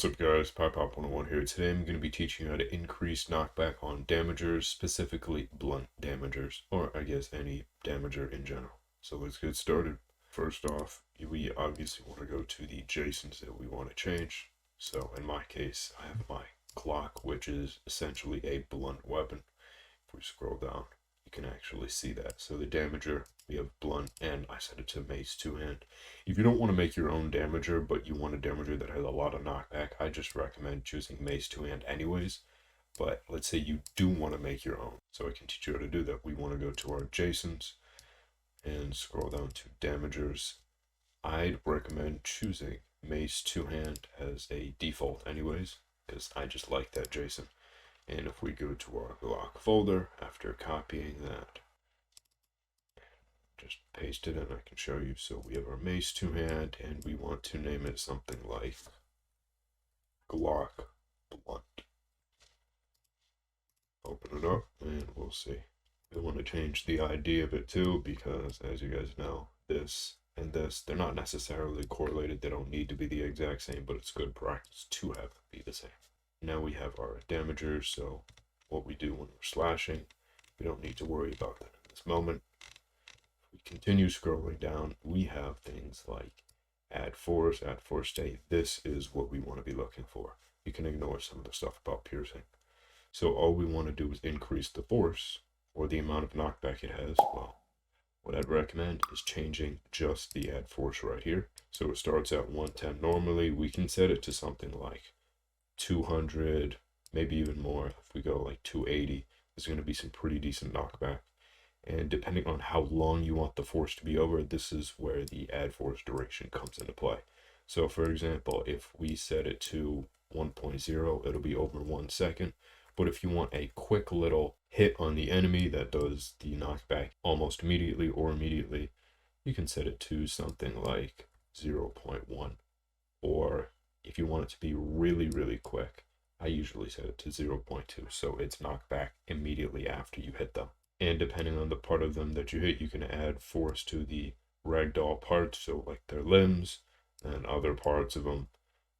What's up guys, PyPop101 here. Today I'm going to be teaching you how to increase knockback on damagers, specifically blunt damagers, or I guess any damager in general. So let's get started. First off, we obviously want to go to the JSONs that we want to change. So in my case, I have my Glock, which is essentially a blunt weapon. If we scroll down, you can actually see that. So the damager, we have blunt, and I set it to mace two-hand. If you don't want to make your own damager, but you want a damager that has a lot of knockback, I just recommend choosing mace two-hand anyways. But let's say you do want to make your own, so I can teach you how to do that. We want to go to our JSONs and scroll down to damagers. I'd recommend choosing mace two-hand as a default anyways, because I just like that JSON. And if we go to our Glock folder, after copying that, just paste it in, I can show you. So we have our mace two-hand, and we want to name it something like Glock Blunt. Open it up, and we'll see. We want to change the ID of it too, because as you guys know, this and this, they're not necessarily correlated. They don't need to be the exact same, but it's good practice to have them be the same. Now we have our damagers, so what we do when we're slashing, we don't need to worry about that in this moment. If we continue scrolling down, we have things like add force state. This is what we want to be looking for. You can ignore some of the stuff about piercing. So all we want to do is increase the force, or the amount of knockback it has. Well, what I'd recommend is changing just the add force right here. So it starts at 110 normally. We can set it to something like 200, maybe even more. If we go like 280, there's going to be some pretty decent knockback. And depending on how long you want the force to be over, this is where the add force duration comes into play. So for example, if we set it to 1.0, it'll be over 1 second. But if you want a quick little hit on the enemy that does the knockback almost immediately or immediately, you can set it to something like 0.1. Or if you want it to be really quick, I usually set it to 0.2, so it's knocked back immediately after you hit them. And depending on the part of them that you hit, you can add force to the ragdoll parts, so like their limbs and other parts of them.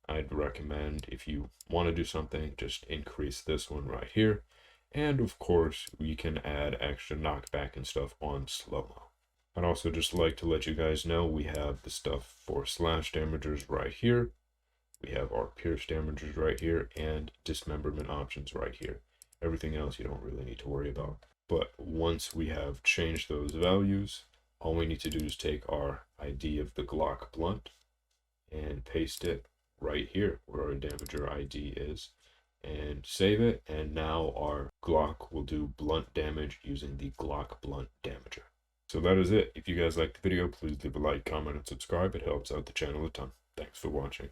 I'd recommend, if you want to do something, just increase this one right here. And of course, we can add extra knockback and stuff on slow-mo. I'd also just like to let you guys know we have the stuff for slash damagers right here. We have our pierce damagers right here and dismemberment options right here. Everything else you don't really need to worry about. But once we have changed those values, all we need to do is take our ID of the Glock Blunt and paste it right here where our damager ID is, and save it. And now our Glock will do blunt damage using the Glock Blunt Damager. So that is it. If you guys liked the video, please leave a like, comment, and subscribe. It helps out the channel a ton. Thanks for watching.